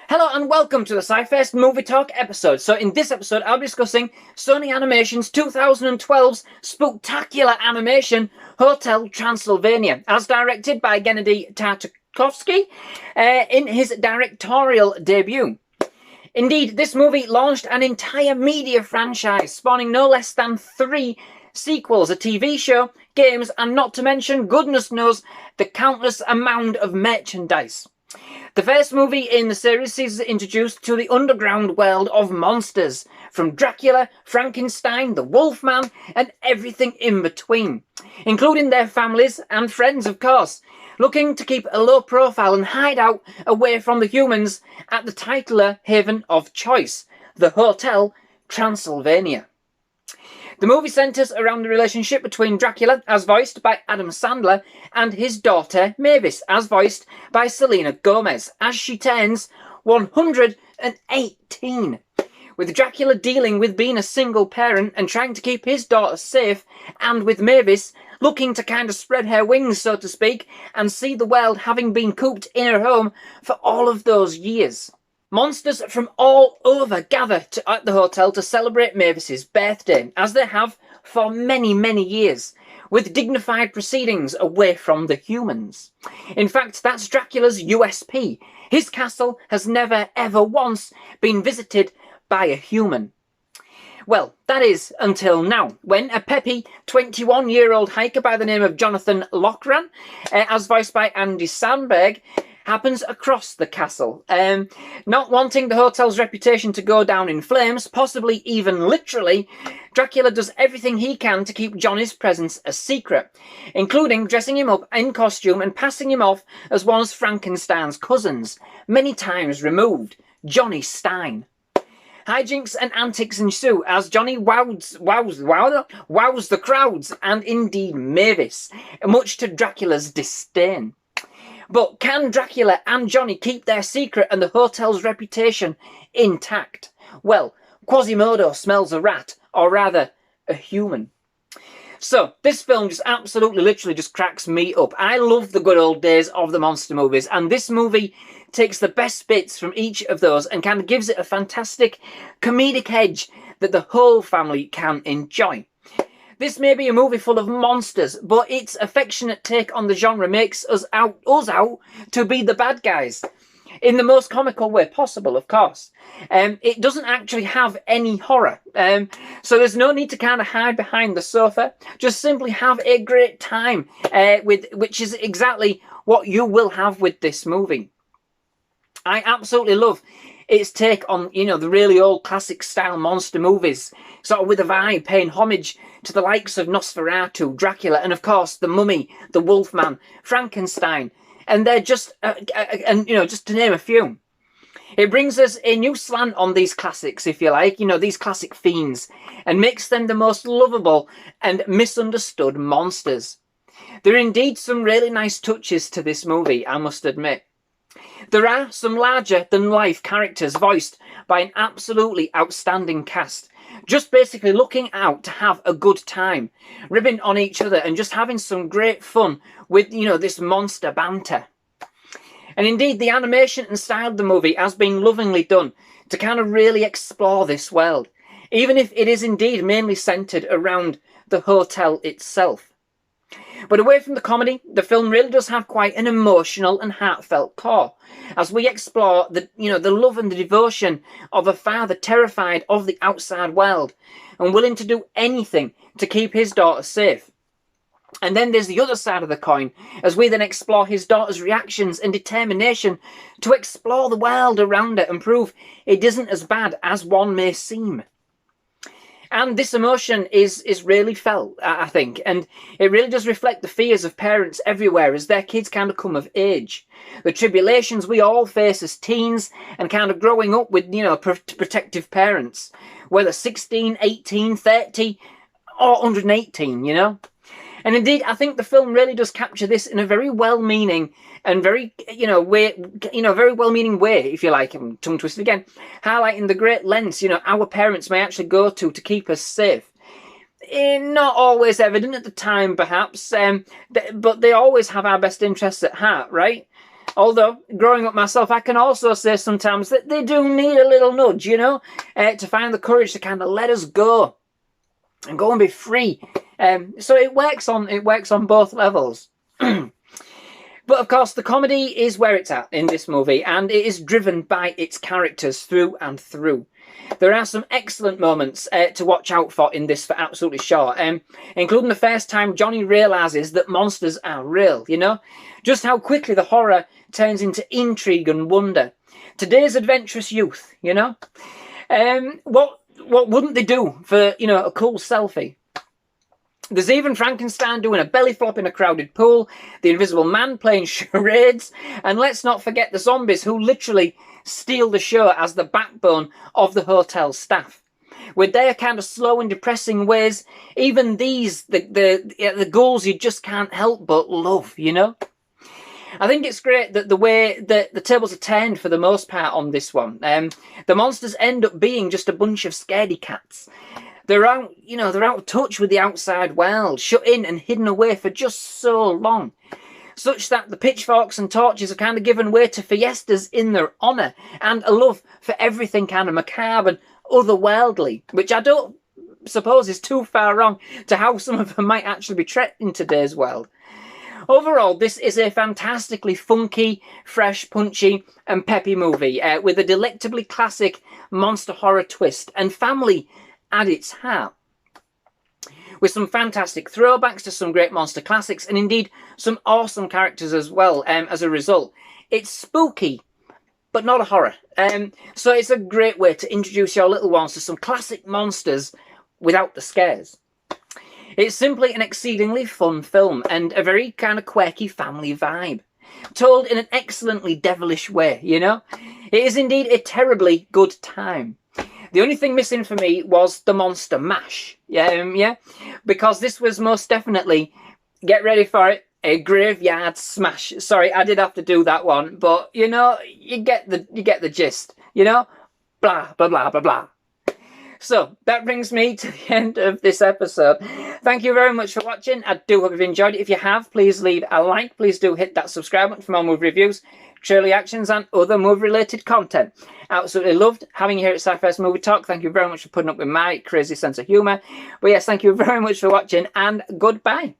Hello and welcome to the SciFirst MovieTalk episode. So in this episode I'll be discussing Sony Animation's 2012's spooktackular animation Hotel Transylvania, as directed by Genndy Tartakovsky in his directorial debut. Indeed, this movie launched an entire media franchise, spawning no less than 3 sequels, a TV show, games, and not to mention, goodness knows, the countless amount of merchandise. The first movie in the series sees us introduced to the underground world of monsters, from Dracula, Frankenstein, the Wolfman, and everything in between, including their families and friends, of course, looking to keep a low profile and hide out away from the humans at the titular haven of choice, the Hotel Transylvania. The movie centres around the relationship between Dracula, as voiced by Adam Sandler, and his daughter Mavis, as voiced by Selena Gomez, as she turns 118. With Dracula dealing with being a single parent and trying to keep his daughter safe, and with Mavis looking to kind of spread her wings, so to speak, and see the world having been cooped in her home for all of those years. Monsters from all over gather at the hotel to celebrate Mavis's birthday, as they have for many, many years, with dignified proceedings away from the humans. In fact, that's Dracula's USP. His castle has never, ever once been visited by a human. Well, that is until now, when a peppy 21-year-old hiker by the name of Jonathan Lochran, as voiced by Andy Samberg, happens across the castle. Not wanting the hotel's reputation to go down in flames, possibly even literally, Dracula does everything he can to keep Johnny's presence a secret, including dressing him up in costume and passing him off as one of Frankenstein's cousins, many times removed, Johnny Stein. Hijinks and antics ensue as Johnny wows the crowds, and indeed Mavis, much to Dracula's disdain. But can Dracula and Johnny keep their secret and the hotel's reputation intact? Well, Quasimodo smells a rat, or rather, a human. So, this film just absolutely literally just cracks me up. I love the good old days of the monster movies, and this movie takes the best bits from each of those and kind of gives it a fantastic comedic edge that the whole family can enjoy. This may be a movie full of monsters, but its affectionate take on the genre makes us out to be the bad guys, in the most comical way possible, of course. It doesn't actually have any horror, so there's no need to kind of hide behind the sofa. Just simply have a great time, which is exactly what you will have with this movie. I absolutely love its take on, the really old classic style monster movies, sort of with a vibe, paying homage to the likes of Nosferatu, Dracula, and of course the Mummy, the Wolfman, Frankenstein, and they're just, just to name a few. It brings us a new slant on these classics, if you like, these classic fiends, and makes them the most lovable and misunderstood monsters. There are indeed some really nice touches to this movie, I must admit. There are some larger-than-life characters voiced by an absolutely outstanding cast, just basically looking out to have a good time, ribbing on each other and just having some great fun with, this monster banter. And indeed, the animation and style of the movie has been lovingly done to kind of really explore this world, even if it is indeed mainly centred around the hotel itself. But away from the comedy, the film really does have quite an emotional and heartfelt core, as we explore the love and the devotion of a father terrified of the outside world and willing to do anything to keep his daughter safe. And then there's the other side of the coin, as we then explore his daughter's reactions and determination to explore the world around her and prove it isn't as bad as one may seem. And this emotion is really felt, I think, and it really does reflect the fears of parents everywhere as their kids kind of come of age. The tribulations we all face as teens and kind of growing up with, protective parents, whether 16, 18, 30, or 118, And indeed, I think the film really does capture this in a very well-meaning and very, very well-meaning way, if you like, I'm tongue-twisted again, highlighting the great lengths, our parents may actually go to keep us safe. Not always evident at the time, perhaps, but they always have our best interests at heart, right? Although, growing up myself, I can also say sometimes that they do need a little nudge, you know, to find the courage to kind of let us go and go and be free. So it works on both levels. But of course, the comedy is where it's at in this movie, and it is driven by its characters through and through. There are some excellent moments to watch out for in this, for absolutely sure, including the first time Jonny realises that monsters are real, you know? Just how quickly the horror turns into intrigue and wonder. Today's adventurous youth, you know? What wouldn't they do for, you know, a cool selfie? There's even Frankenstein doing a belly flop in a crowded pool, the Invisible Man playing charades, and let's not forget the zombies who literally steal the show as the backbone of the hotel staff. With their kind of slow and depressing ways, even these, the ghouls you just can't help but love, you know? I think it's great that the way that the tables are turned for the most part on this one. The monsters end up being just a bunch of scaredy cats. They're out, you know, they're out of touch with the outside world, shut in and hidden away for just so long, such that the pitchforks and torches are kind of given way to fiestas in their honour, and a love for everything kind of macabre and otherworldly, which I don't suppose is too far wrong to how some of them might actually be treated in today's world. Overall, this is a fantastically funky, fresh, punchy and peppy movie with a delectably classic monster horror twist and family at its heart, with some fantastic throwbacks to some great monster classics and indeed some awesome characters as well. As a result, it's spooky but not a horror, so it's a great way to introduce your little ones to some classic monsters without the scares. It's simply an exceedingly fun film and a very kind of quirky family vibe, told in an excellently devilish way, you know? It is indeed a terribly good time. The only thing missing for me was the monster mash, yeah, because this was most definitely, get ready for it, a graveyard smash. Sorry, I did have to do that one, but you know, you get the gist, you know, blah blah blah blah blah. So that brings me to the end of this episode. Thank you very much for watching. I do hope you've enjoyed it. If you have, please leave a like. Please do hit that subscribe button for more movie reviews, trailer reactions and other movie-related content. Absolutely loved having you here at SciFirst MovieTalk. Thank you very much for putting up with my crazy sense of humour. But yes, thank you very much for watching and goodbye.